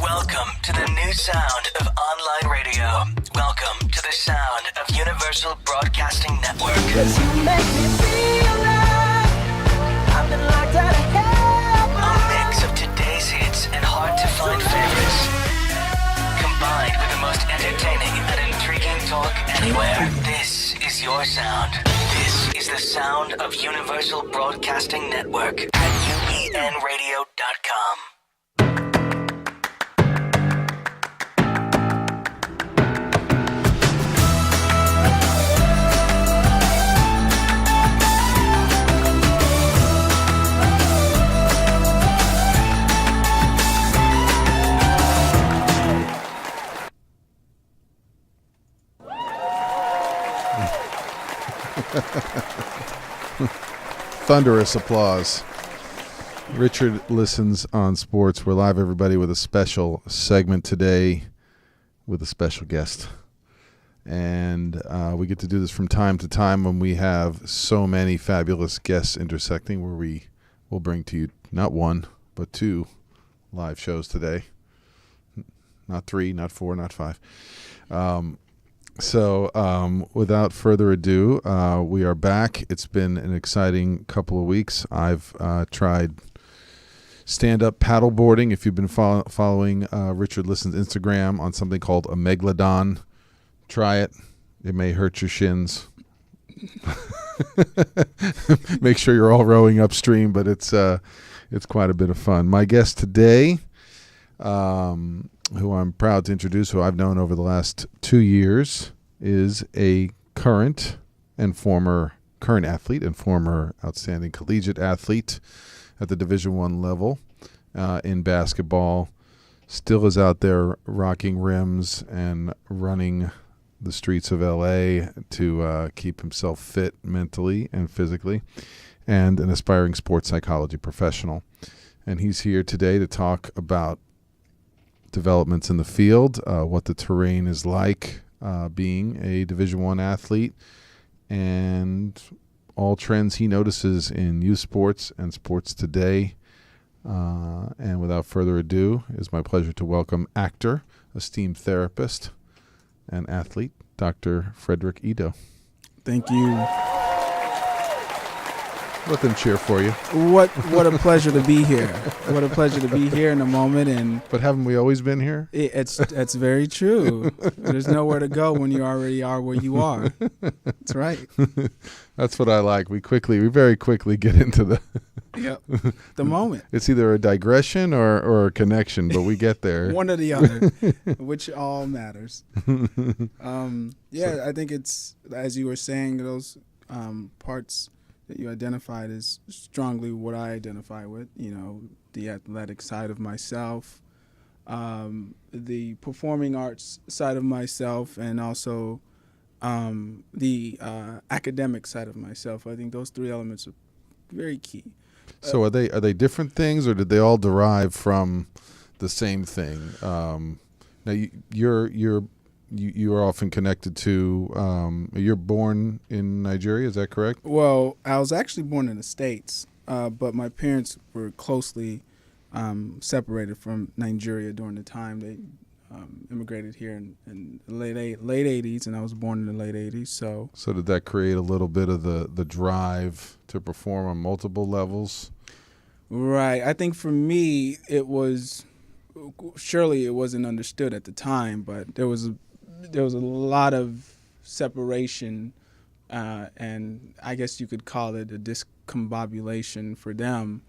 Welcome to the new sound of online radio. Welcome to the sound of Universal Broadcasting Network. 'Cause you make me feel like I've been locked out of hell. A mix of today's hits and hard-to-find favorites, combined with the most entertaining and intriguing talk anywhere. This is your sound. This is the sound of Universal Broadcasting Network at UBNradio.com. Thunderous applause. Richard Listens on Sports. We're live, everybody, with a special segment today with a special guest. And we get to do this from time to time when we have so many fabulous guests intersecting, where we will bring to you not one, but two live shows today. Not three, not four, not five. So without further ado, we are back. It's been an exciting couple of weeks. I've tried stand-up paddleboarding. If you've been following Richard Listens' Instagram on something called a megalodon, try it. It may hurt your shins. Make sure you're all rowing upstream, but it's quite a bit of fun. My guest today, who I'm proud to introduce, who I've known over the last 2 years, is a current athlete and former outstanding collegiate athlete at the Division I level in basketball. Still is out there rocking rims and running the streets of LA to keep himself fit mentally and physically, and an aspiring sports psychology professional. And he's here today to talk about developments in the field, what the terrain is like being a Division I athlete, and all trends he notices in youth sports and sports today. And without further ado, it's my pleasure to welcome actor, esteemed therapist, and athlete, Dr. Fredrick Edo. Thank you. Let them cheer for you. What a pleasure to be here. What a pleasure to be here in a moment. But haven't we always been here? It's very true. There's nowhere to go when you already are where you are. That's right. That's what I like. We very quickly get into the moment. It's either a digression or a connection, but we get there. One or the other, which all matters. I think it's, as you were saying, those parts that you identified is strongly what I identify with, the athletic side of myself, the performing arts side of myself, and also the academic side of myself. I think those three elements are very key. So are they different things, or did they all derive from the same thing? Now you are often connected to, you're born in Nigeria, is that correct? Well, I was actually born in the States, but my parents were closely separated from Nigeria during the time they immigrated here in the late 80s, and I was born in the late 80s. So did that create a little bit of the drive to perform on multiple levels? Right. I think for me, surely it wasn't understood at the time, but there was a lot of separation, and I guess you could call it a discombobulation for them,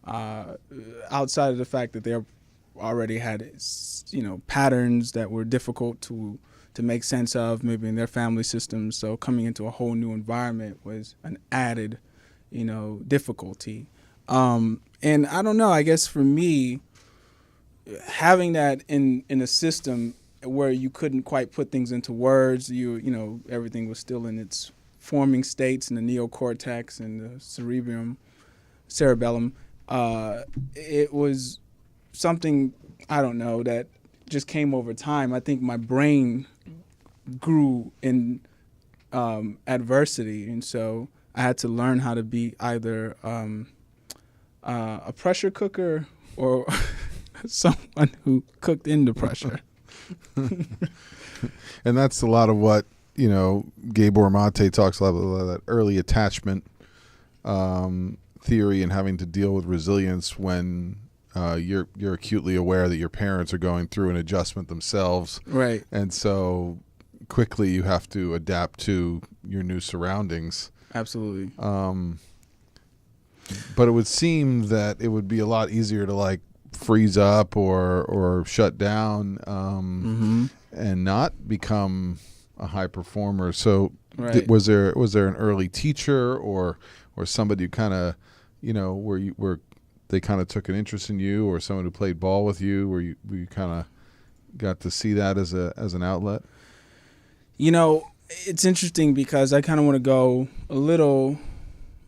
outside of the fact that they already had, patterns that were difficult to make sense of, maybe in their family system. So coming into a whole new environment was an added, difficulty. And I don't know, I guess for me, having that in a system where you couldn't quite put things into words, everything was still in its forming states in the neocortex and the cerebellum. It was something, I don't know, that just came over time. I think my brain grew in adversity, and so I had to learn how to be either a pressure cooker or someone who cooked in the pressure. And that's a lot of what, Gabor Mate talks a lot about, that early attachment theory, and having to deal with resilience when you're acutely aware that your parents are going through an adjustment themselves. Right. And so quickly you have to adapt to your new surroundings. Absolutely. But it would seem that it would be a lot easier to like freeze up or shut down and not become a high performer. So Right. was there an early teacher or somebody who kind of, where they kind of took an interest in you, or someone who played ball with you, where you kind of got to see that as an outlet? It's interesting because I kind of want to go a little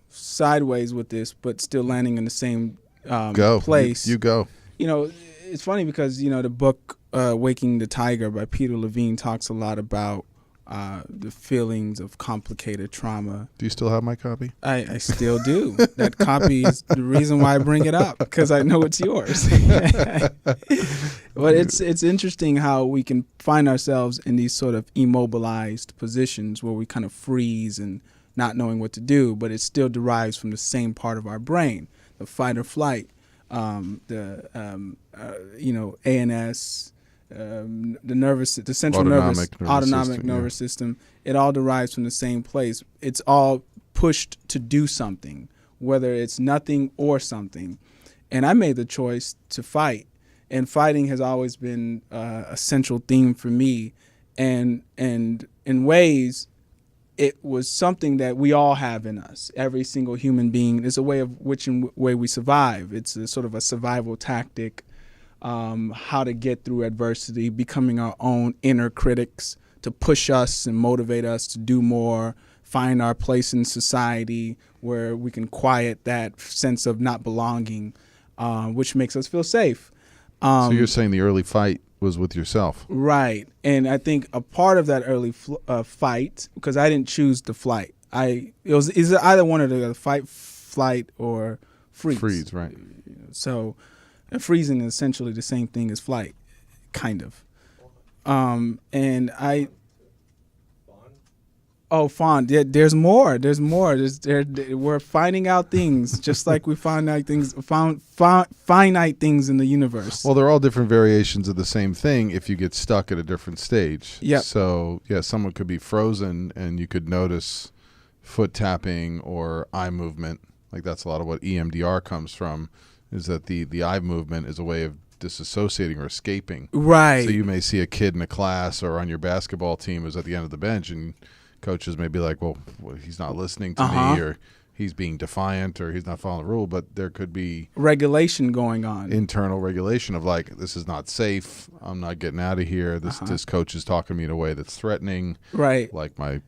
sideways with this, but still landing in the same place. You go. It's funny because, the book Waking the Tiger by Peter Levine talks a lot about the feelings of complicated trauma. Do you still have my copy? I still do. That copy is the reason why I bring it up, because I know it's yours. But it's interesting how we can find ourselves in these sort of immobilized positions where we kind of freeze and not knowing what to do, but it still derives from the same part of our brain, the fight or flight, the ANS, the central autonomic nervous system. It all derives from the same place. It's all pushed to do something, whether it's nothing or something. And I made the choice to fight, and fighting has always been a central theme for me. And in ways, it was something that we all have in us. Every single human being is a way of way we survive. It's a sort of a survival tactic. How to get through adversity, becoming our own inner critics to push us and motivate us to do more, find our place in society where we can quiet that sense of not belonging, which makes us feel safe. So you're saying the early fight was with yourself. Right. And I think a part of that early fight, because I didn't choose the flight. It was either one or the other, fight, flight, or freeze. Freeze, right. So freezing is essentially the same thing as flight, kind of. And fawn. There's more. We're finding out things, just like we find out things, finite things in the universe. Well, they're all different variations of the same thing if you get stuck at a different stage. Yeah. So, someone could be frozen and you could notice foot tapping or eye movement. Like that's a lot of what EMDR comes from, is that the eye movement is a way of disassociating or escaping. Right. So you may see a kid in a class or on your basketball team who's at the end of the bench, and coaches may be like, well, he's not listening to me, or he's being defiant, or he's not following the rule. But there could be regulation going on, internal regulation of like, this is not safe. I'm not getting out of here. This coach is talking to me in a way that's threatening. Right. Like my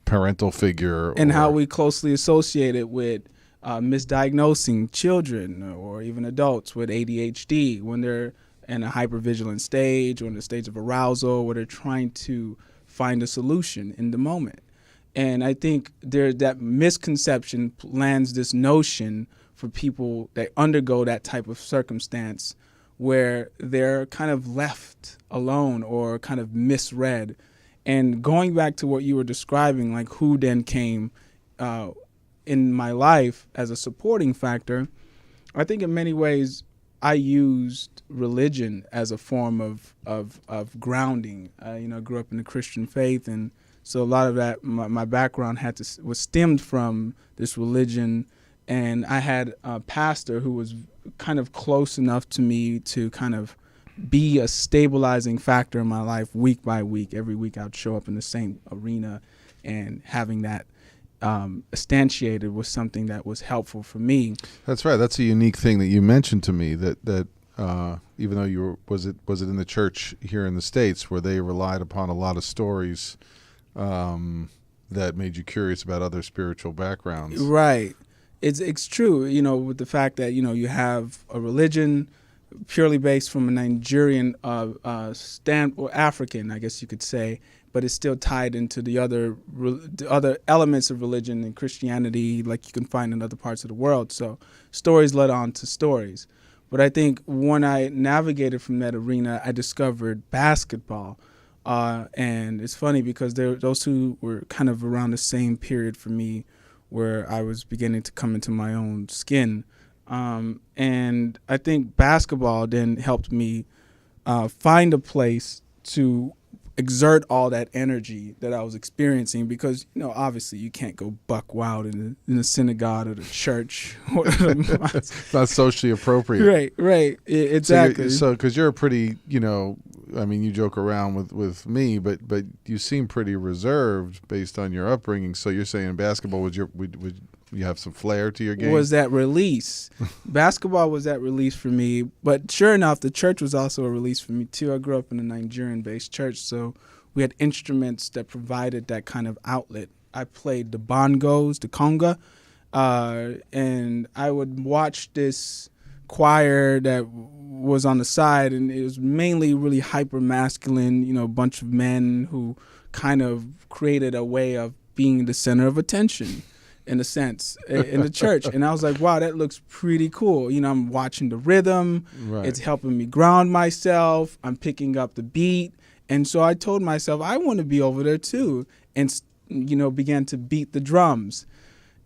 parental figure. And how we closely associate it with misdiagnosing children or even adults with ADHD when they're in a hypervigilant stage or in a stage of arousal where they're trying to find a solution in the moment. And I think that misconception lands this notion for people that undergo that type of circumstance where they're kind of left alone or kind of misread. And going back to what you were describing, like who then came in my life as a supporting factor, I think in many ways I used religion as a form of grounding. I grew up in the Christian faith, and so a lot of that, my background was stemmed from this religion. And I had a pastor who was kind of close enough to me to kind of be a stabilizing factor in my life week by week. Every week I'd show up in the same arena, and having that instantiated was something that was helpful for me. That's right. That's a unique thing that you mentioned to me, that even though you were, was it in the church here in the States where they relied upon a lot of stories that made you curious about other spiritual backgrounds. Right. It's true, with the fact that, you have a religion purely based from a Nigerian or African, I guess you could say, but it's still tied into the other elements of religion and Christianity like you can find in other parts of the world. So stories led on to stories. But I think when I navigated from that arena, I discovered basketball. And it's funny because those two were kind of around the same period for me where I was beginning to come into my own skin. And I think basketball then helped me find a place to exert all that energy that I was experiencing, because obviously you can't go buck wild in the synagogue or the church. It's not socially appropriate. Right, exactly. So because you're a pretty, I mean, you joke around with me, but you seem pretty reserved based on your upbringing. So you're saying basketball would you have some flair to your game? Was that release. Basketball was that release for me. But sure enough, the church was also a release for me, too. I grew up in a Nigerian-based church, so we had instruments that provided that kind of outlet. I played the bongos, the conga, and I would watch this choir that was on the side, and it was mainly really hyper-masculine, a bunch of men who kind of created a way of being the center of attention, in a sense, in the church. And I was like, wow, that looks pretty cool. I'm watching the rhythm. Right. It's helping me ground myself. I'm picking up the beat. And so I told myself, I want to be over there too, and, began to beat the drums.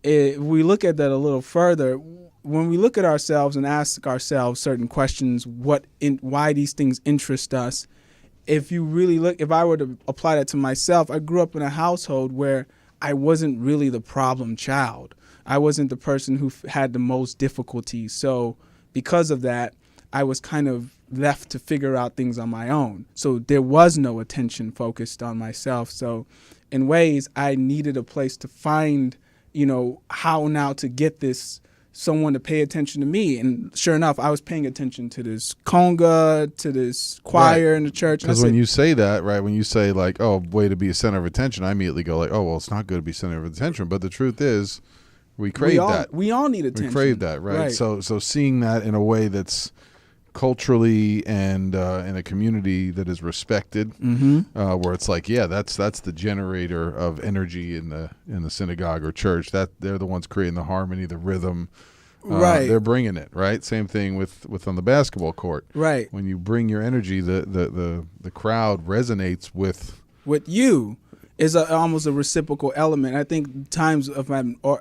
We look at that a little further. When we look at ourselves and ask ourselves certain questions, why these things interest us, if I were to apply that to myself, I grew up in a household where I wasn't really the problem child. I wasn't the person who had the most difficulty. So because of that, I was kind of left to figure out things on my own. So there was no attention focused on myself. So in ways, I needed a place to find, how now to get someone to pay attention to me. And sure enough, I was paying attention to this conga, to this choir in the church. Because when you say that, right, when you say like, oh, way to be a center of attention, I immediately go like, oh, well, it's not good to be center of attention. But the truth is, we crave that. We all need attention. We crave that, right? So seeing that in a way that's culturally and in a community that is respected, where it's like, yeah, that's the generator of energy in the synagogue or church. That they're the ones creating the harmony, the rhythm. Right, they're bringing it. Right, same thing with on the basketball court. Right, when you bring your energy, the crowd resonates with you. Is almost a reciprocal element. I think times of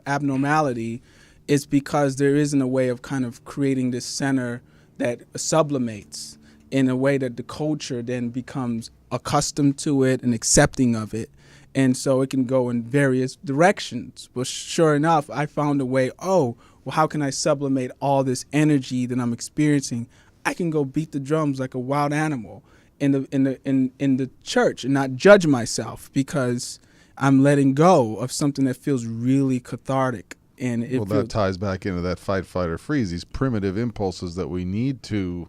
abnormality is because there isn't a way of kind of creating this center that sublimates in a way that the culture then becomes accustomed to it and accepting of it. And so it can go in various directions. But sure enough, I found a way, how can I sublimate all this energy that I'm experiencing? I can go beat the drums like a wild animal in the church and not judge myself, because I'm letting go of something that feels really cathartic. And that ties back into that fight, flight, or freeze. These primitive impulses that we need to,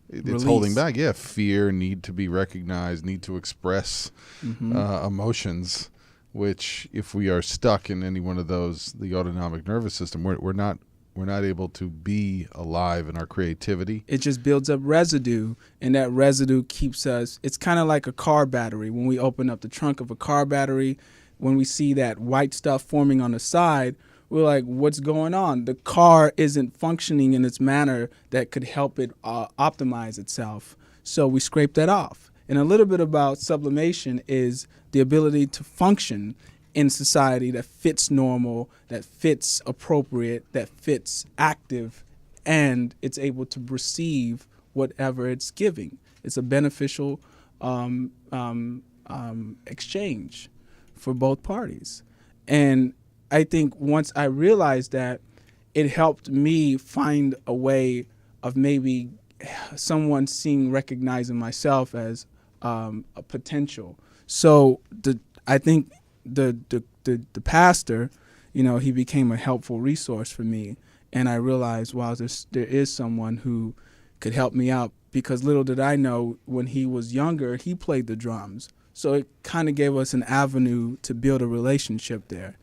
it's holding back. Yeah, fear, need to be recognized, need to express emotions. Which, if we are stuck in any one of those, the autonomic nervous system, we're not able to be alive in our creativity. It just builds up residue, and that residue keeps us. It's kind of like a car battery. When we open up the trunk of a car battery, when we see that white stuff forming on the side, we're like, what's going on? The car isn't functioning in its manner that could help it optimize itself. So we scrape that off. And a little bit about sublimation is the ability to function in society that fits normal, that fits appropriate, that fits active, and it's able to receive whatever it's giving. It's a beneficial exchange for both parties. And I think once I realized that, it helped me find a way of maybe someone recognizing myself as a potential. So I think the pastor, he became a helpful resource for me, and I realized, wow, there is someone who could help me out, because little did I know, when he was younger, he played the drums. So it kind of gave us an avenue to build a relationship there.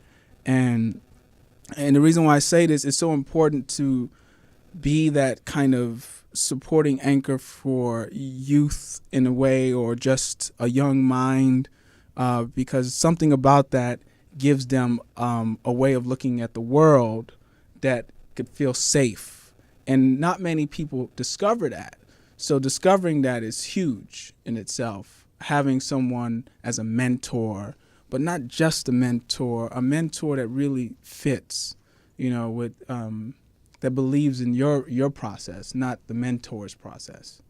And the reason why I say this, it's so important to be that kind of supporting anchor for youth in a way, or just a young mind, because something about that gives them a way of looking at the world that could feel safe And not many people discover that. So discovering that is huge in itself. Having someone as a mentor, but not just a mentor that really fits, with that believes in your process, not the mentor's process.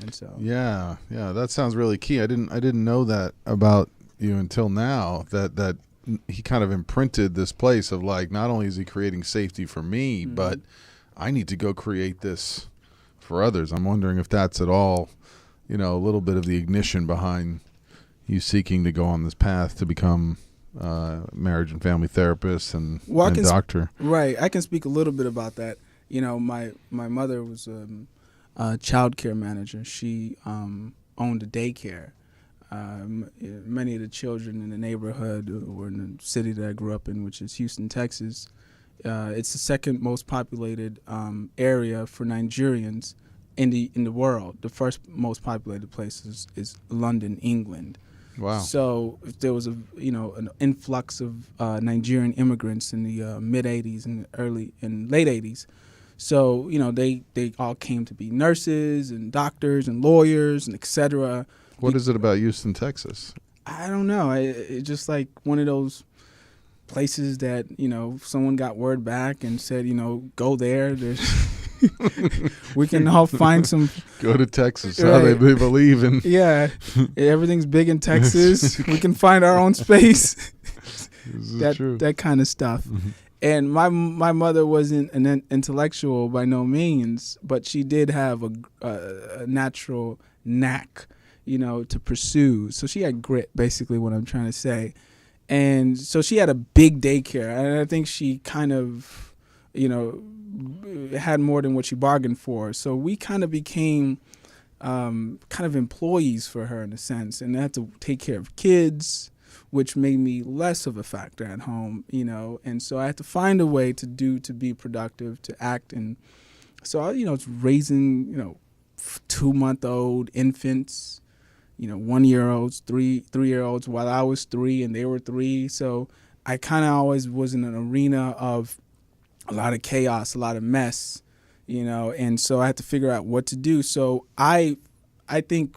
And so yeah, that sounds really key. I didn't know that about you until now. That he kind of imprinted this place of like, not only is he creating safety for me, but I need to go create this for others. I'm wondering if that's at all, a little bit of the ignition behind you seeking to go on this path to become marriage and family therapist and doctor. Right. I can speak a little bit about that. My mother was a child care manager. She owned a daycare. Many of the children in the neighborhood or in the city that I grew up in, which is Houston, Texas, it's the second most populated area for Nigerians in the world. The first most populated place is London, England. Wow. So if there was an influx of Nigerian immigrants in the mid 80s and late 80s. So, they all came to be nurses and doctors and lawyers and et cetera. What is it about Houston, Texas? I don't know. It's just like one of those places that, someone got word back and said, go there. We can all find some. Go to Texas. Right. How they believe in. Yeah. Everything's big in Texas. We can find our own space. This is true. That kind of stuff. Mm-hmm. And my mother wasn't an intellectual by no means, but she did have a natural knack, to pursue. So she had grit, basically what I'm trying to say. And so she had a big daycare. And I think she kind of, had more than what she bargained for. So we kind of became kind of employees for her in a sense. And I had to take care of kids, which made me less of a factor at home, And so I had to find a way to be productive, to act. And so, it's raising, 2-month-old infants, 1-year-olds, 3-year-olds while I was 3 and they were 3. So I kind of always was in an arena of a lot of chaos, a lot of mess, and so I had to figure out what to do. So I think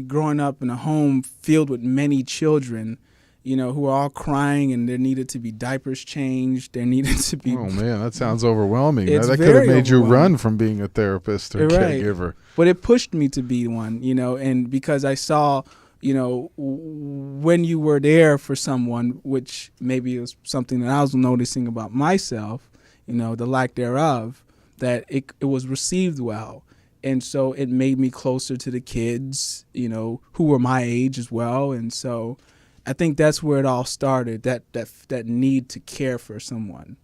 growing up in a home filled with many children, who were all crying and there needed to be diapers changed. There needed to be. Oh man, that sounds overwhelming. It's that could have made you run from being a therapist or caregiver. But it pushed me to be one, and because I saw, when you were there for someone, which maybe it was something that I was noticing about myself, the lack thereof, that it was received well. And so it made me closer to the kids, who were my age as well. And so I think that's where it all started, that need to care for someone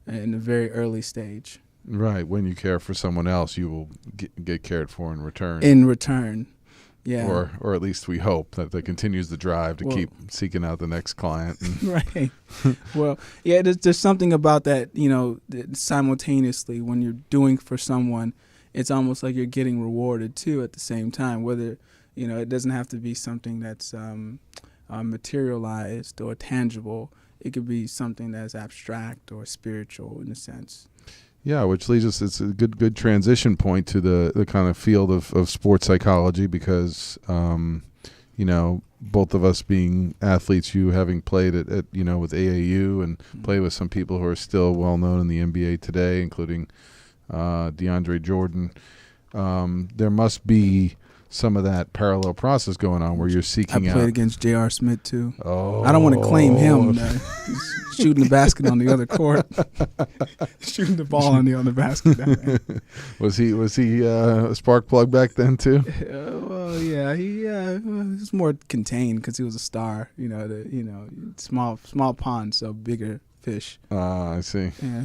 in a very early stage. Right. When you care for someone else, you will get cared for in return. Yeah. Or at least we hope that continues the drive to keep seeking out the next client. Right. Well, yeah, there's something about that, that simultaneously when you're doing for someone, it's almost like you're getting rewarded too at the same time, whether, it doesn't have to be something that's materialized or tangible. It could be something that's abstract or spiritual in a sense. Yeah, which leads us, it's a good transition point to the kind of field of sports psychology because, both of us being athletes, you having played at with AAU and played with some people who are still well known in the NBA today, including DeAndre Jordan. There must be some of that parallel process going on where you're seeking out. I played against J.R. Smith too. Oh, I don't want to claim him. He's shooting the basket on the other court, shooting the ball on the other basket. Was he a spark plug back then too? Well, yeah, he was more contained because he was a star. Small pond, so bigger fish. I see. Yeah.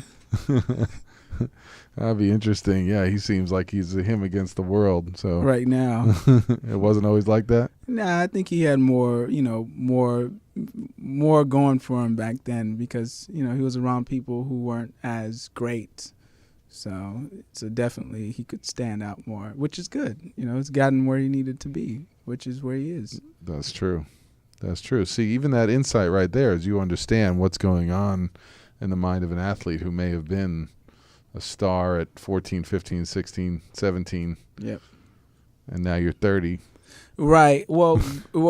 That'd be interesting. Yeah, he seems like he's him against the world. So right now, it wasn't always like that. Nah, I think he had more going for him back then because he was around people who weren't as great. So definitely he could stand out more, which is good. It's gotten where he needed to be, which is where he is. That's true. See, even that insight right there is you understand what's going on in the mind of an athlete who may have been a star at 14, 15, 16, 17. Yep. And now you're 30. Right. Well,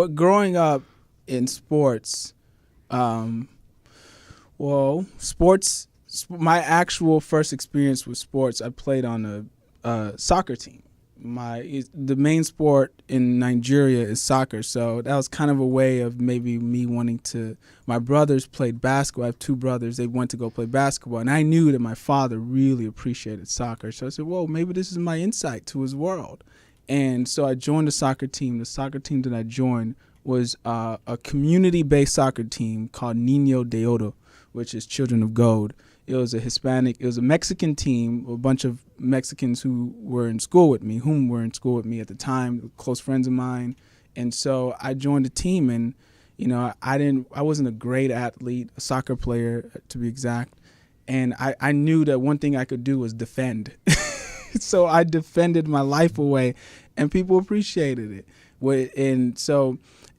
growing up in sports, my actual first experience with sports, I played on a soccer team. The main sport in Nigeria is soccer, so that was kind of a way of maybe me wanting to. My brothers played basketball. I have two brothers. They went to go play basketball, and I knew that my father really appreciated soccer. So I said, "Whoa, maybe this is my insight to his world." And so I joined the soccer team. The soccer team that I joined was a community-based soccer team called Niño de Oro, which is Children of Gold. It was a Mexican team, a bunch of Mexicans whom were in school with me at the time, close friends of mine. And so I joined the team, and, I wasn't a great athlete, a soccer player to be exact. And I knew that one thing I could do was defend. So I defended my life away, and people appreciated it.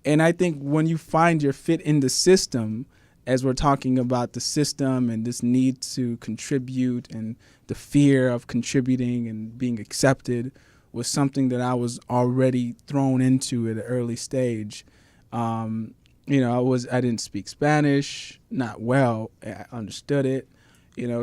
And I think when you find your fit in the system, as we're talking about the system and this need to contribute and the fear of contributing and being accepted was something that I was already thrown into at an early stage. I didn't speak Spanish, not well. I understood it,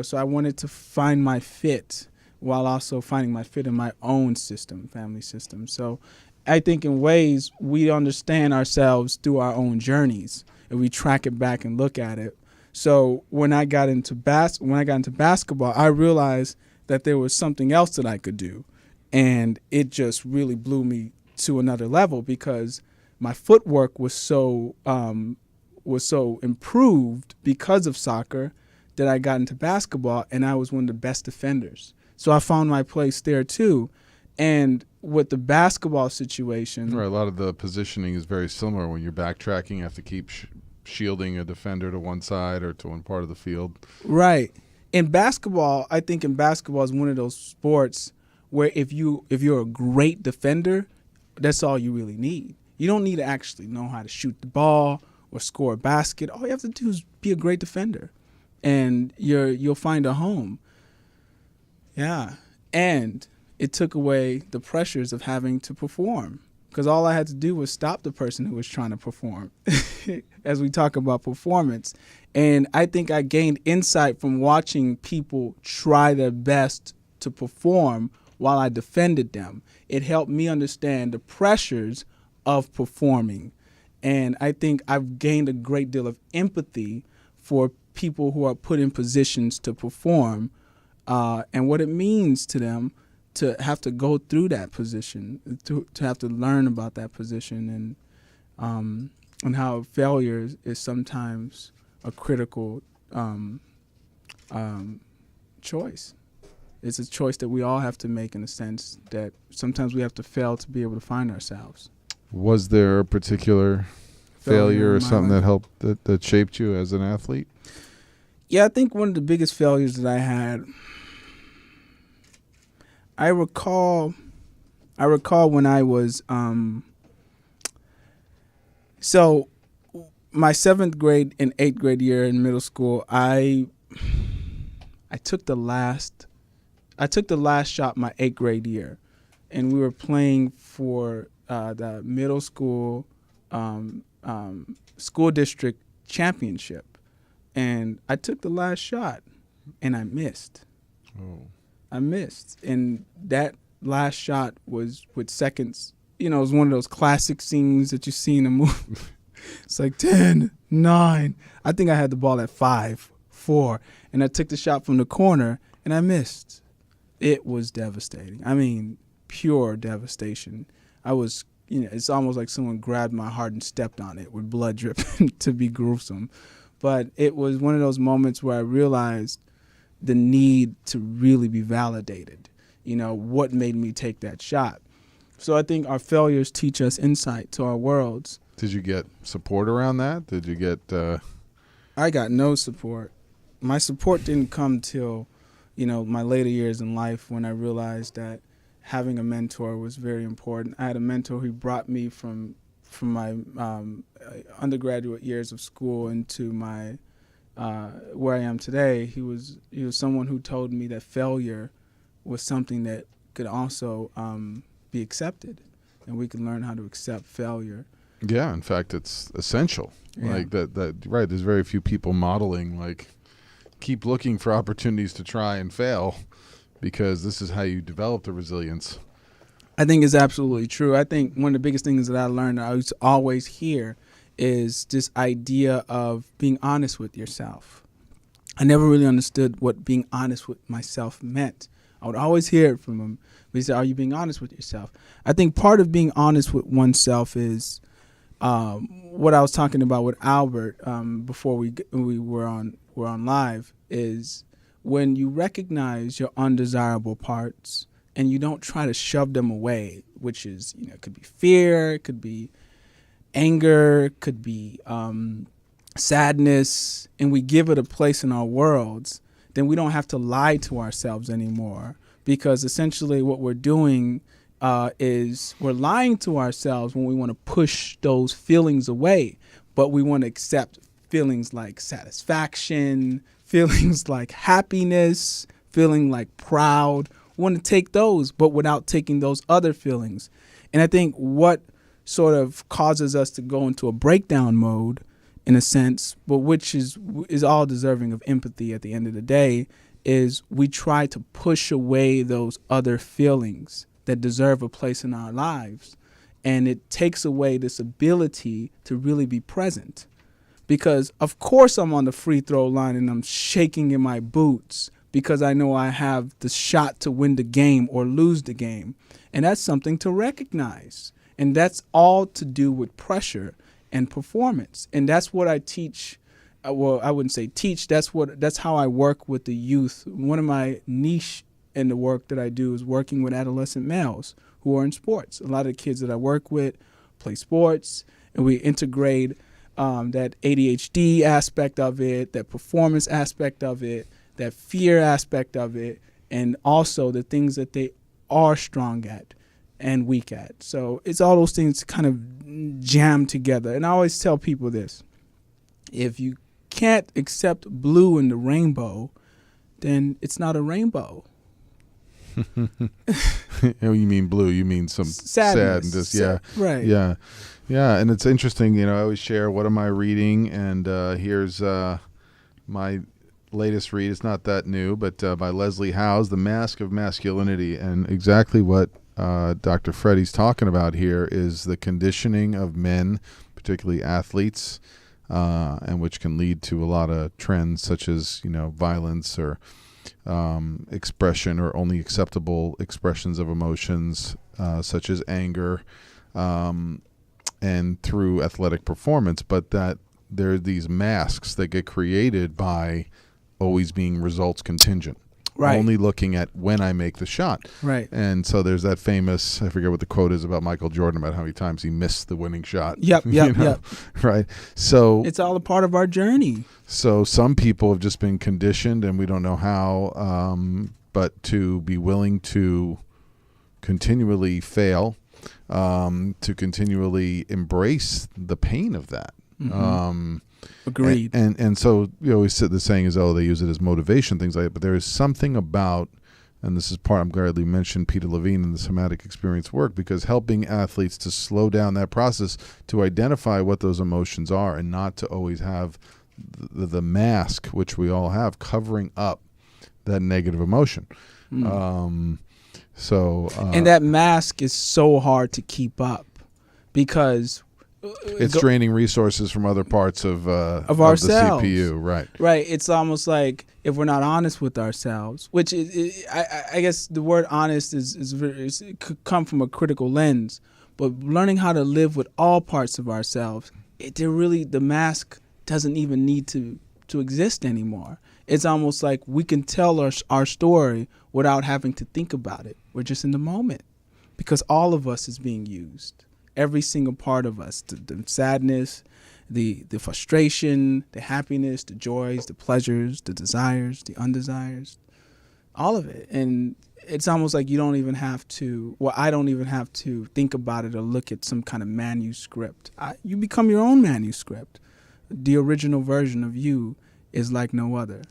so I wanted to find my fit while also finding my fit in my own system, family system. So I think in ways we understand ourselves through our own journeys, and we track it back and look at it. So when I got into basketball, I realized that there was something else that I could do, and it just really blew me to another level because my footwork was so improved because of soccer that I got into basketball, and I was one of the best defenders. So I found my place there too. And with the basketball situation, right, a lot of the positioning is very similar. When you're backtracking, you have to keep shielding a defender to one side or to one part of the field. Right. In basketball, I think is one of those sports where if you're a great defender, that's all you really need. You don't need to actually know how to shoot the ball or score a basket. All you have to do is be a great defender, and you'll find a home. Yeah. And it took away the pressures of having to perform because all I had to do was stop the person who was trying to perform as we talk about performance. And I think I gained insight from watching people try their best to perform while I defended them. It helped me understand the pressures of performing. And I think I've gained a great deal of empathy for people who are put in positions to perform and what it means to them to have to go through that position, to have to learn about that position, and how failure is sometimes a critical choice. It's a choice that we all have to make in a sense that sometimes we have to fail to be able to find ourselves. Was there a particular failure or something that helped, that shaped you as an athlete? Yeah, I think one of the biggest failures that I had, I recall when I was, so my 7th grade and 8th grade year in middle school, I took the last shot my 8th grade year, and we were playing for the middle school school district championship, and I took the last shot, and I missed. Oh. I missed, and that last shot was with seconds. It was one of those classic scenes that you see in a movie. It's like 10, 9. I think I had the ball at 5, 4, and I took the shot from the corner, and I missed. It was devastating. I mean, pure devastation. I was, it's almost like someone grabbed my heart and stepped on it with blood dripping to be gruesome. But it was one of those moments where I realized the need to really be validated, what made me take that shot. So I think our failures teach us insight to our worlds. Did you get support around that? Did you get... I got no support. My support didn't come till, my later years in life when I realized that having a mentor was very important. I had a mentor who brought me from my undergraduate years of school into my where I am today, he was someone who told me that failure was something that could also be accepted, and we can learn how to accept failure. Yeah, in fact, it's essential. Yeah. Like that. Right. There's very few people modeling like keep looking for opportunities to try and fail, because this is how you develop the resilience. I think it's absolutely true. I think one of the biggest things that I learned, I used to always hear, is this idea of being honest with yourself. I never really understood what being honest with myself meant. I would always hear it from him. He said, "Are you being honest with yourself?" I think part of being honest with oneself is what I was talking about with Albert before we were on live, is when you recognize your undesirable parts and you don't try to shove them away, which is, it could be fear, it could be anger, it could be sadness, and we give it a place in our worlds, then we don't have to lie to ourselves anymore, because essentially what we're doing is we're lying to ourselves when we want to push those feelings away, but we want to accept feelings like satisfaction, feelings like happiness, feeling like proud. We want to take those, but without taking those other feelings. And I think what sort of causes us to go into a breakdown mode, in a sense, but which is all deserving of empathy at the end of the day, is we try to push away those other feelings that deserve a place in our lives. And it takes away this ability to really be present. Because of course I'm on the free throw line and I'm shaking in my boots because I know I have the shot to win the game or lose the game. And that's something to recognize. And that's all to do with pressure and performance. And that's what I teach. Well, I wouldn't say teach. That's how I work with the youth. One of my niche in the work that I do is working with adolescent males who are in sports. A lot of the kids that I work with play sports, and we integrate that ADHD aspect of it, that performance aspect of it, that fear aspect of it, and also the things that they are strong at and weak at. So it's all those things kind of jammed together. And I always tell people this: if you can't accept blue in the rainbow, then it's not a rainbow. You mean blue, you mean some sadness. Yeah. Right. Yeah. And it's interesting, I always share what am I reading, and here's my latest read. It's not that new, but by Leslie Howes, The Mask of Masculinity. And exactly what Dr. Freddie's talking about here is the conditioning of men, particularly athletes, and which can lead to a lot of trends such as, violence or expression or only acceptable expressions of emotions, such as anger, and through athletic performance, but that there are these masks that get created by always being results contingent. Right. Only looking at when I make the shot. Right. And so there's that famous, I forget what the quote is about Michael Jordan, about how many times he missed the winning shot. Yep. Right. So it's all a part of our journey. So some people have just been conditioned, and we don't know how, but to be willing to continually fail, to continually embrace the pain of that. Mm-hmm. Agreed. And so you always said the saying is, they use it as motivation, things like that. But there is something about, and this is part, I'm glad you mentioned Peter Levine and the somatic experience work, because helping athletes to slow down that process, to identify what those emotions are, and not to always have the mask, which we all have, covering up that negative emotion. And that mask is so hard to keep up, because it's draining resources from other parts of ourselves. The CPU, right? Right. It's almost like if we're not honest with ourselves, which I guess the word honest it could come from a critical lens, but learning how to live with all parts of ourselves, the mask doesn't even need to exist anymore. It's almost like we can tell our story without having to think about it. We're just in the moment, because all of us is being used. Every single part of us, the sadness, the frustration, the happiness, the joys, the pleasures, the desires, the undesires, all of it. And it's almost like you don't even have to, I don't even have to think about it or look at some kind of manuscript. You become your own manuscript. The original version of you is like no other.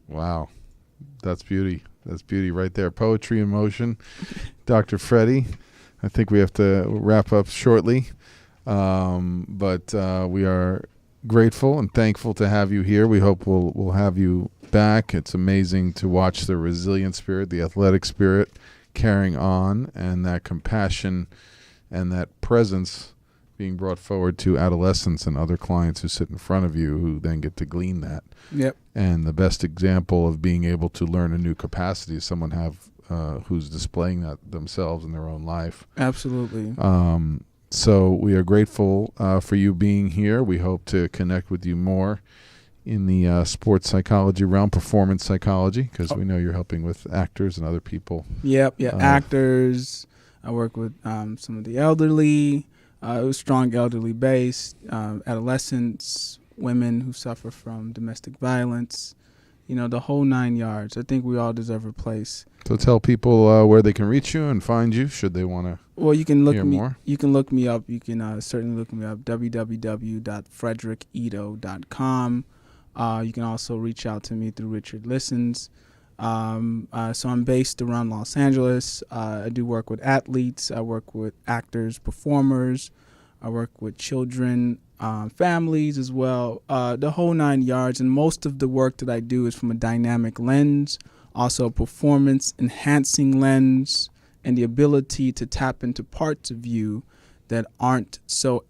Wow. That's beauty. That's beauty right there. Poetry in motion. Dr. Freddie, I think we have to wrap up shortly. But we are grateful and thankful to have you here. We hope we'll have you back. It's amazing to watch the resilient spirit, the athletic spirit carrying on, and that compassion and that presence being brought forward to adolescents and other clients who sit in front of you, who then get to glean that. Yep. And the best example of being able to learn a new capacity is someone who's displaying that themselves in their own life. Absolutely. So we are grateful for you being here. We hope to connect with you more in the sports psychology realm, performance psychology, because we know you're helping with actors and other people. Yep. Yeah. Actors. I work with some of the elderly. It was strong elderly base, adolescents, women who suffer from domestic violence, the whole 9 yards. I think we all deserve a place. So tell people where they can reach you and find you should they want to. Well, you can look hear me. More. You can look me up. You can certainly look me up. www.fredrickedo.com. You can also reach out to me through RichardListens. So I'm based around Los Angeles. I do work with athletes. I work with actors, performers. I work with children, families as well. The whole 9 yards. And most of the work that I do is from a dynamic lens, also a performance enhancing lens, and the ability to tap into parts of you that aren't so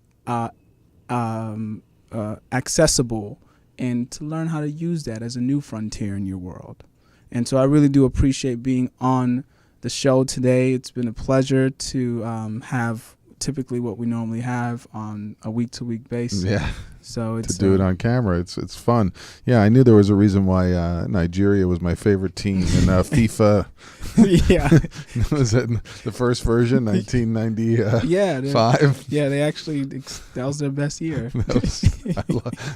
accessible, and to learn how to use that as a new frontier in your world. And so I really do appreciate being on the show today. It's been a pleasure to have typically what we normally have on a week-to-week basis. Yeah. So it's to do it on camera, it's fun. Yeah, I knew there was a reason why Nigeria was my favorite team in FIFA. Yeah. Was it the first version, 1995? Yeah, they actually, that was their best year.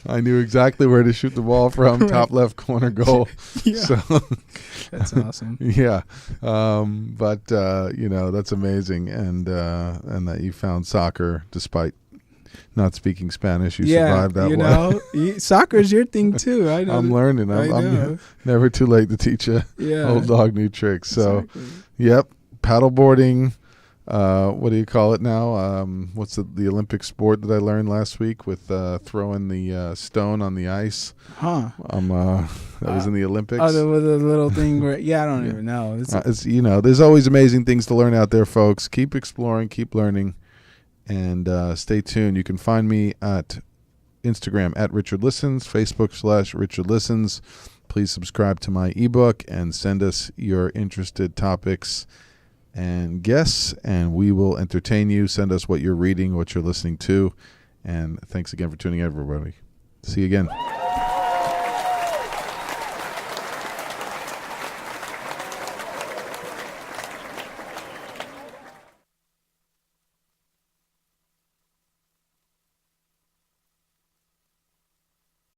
I knew exactly where to shoot the ball from, Right. top left corner goal. Yeah. So, That's awesome. yeah, but that's amazing, and that you found soccer despite not speaking Spanish. You survived that one. Soccer is your thing too. I know. I'm learning. I'm never too late to teach a old dog new tricks. So, Exactly. Yep, paddleboarding. What do you call it now? What's the Olympic sport that I learned last week with throwing the stone on the ice? Huh. That was in the Olympics. Oh, there was a little thing where, I don't even know. It's there's always amazing things to learn out there, folks. Keep exploring, keep learning, and stay tuned. You can find me at Instagram at RichardListens, Facebook /RichardListens. Please subscribe to my ebook and send us your interested topics and guests, and we will entertain you. Send us what you're reading, what you're listening to, and thanks again for tuning in, everybody. See you again.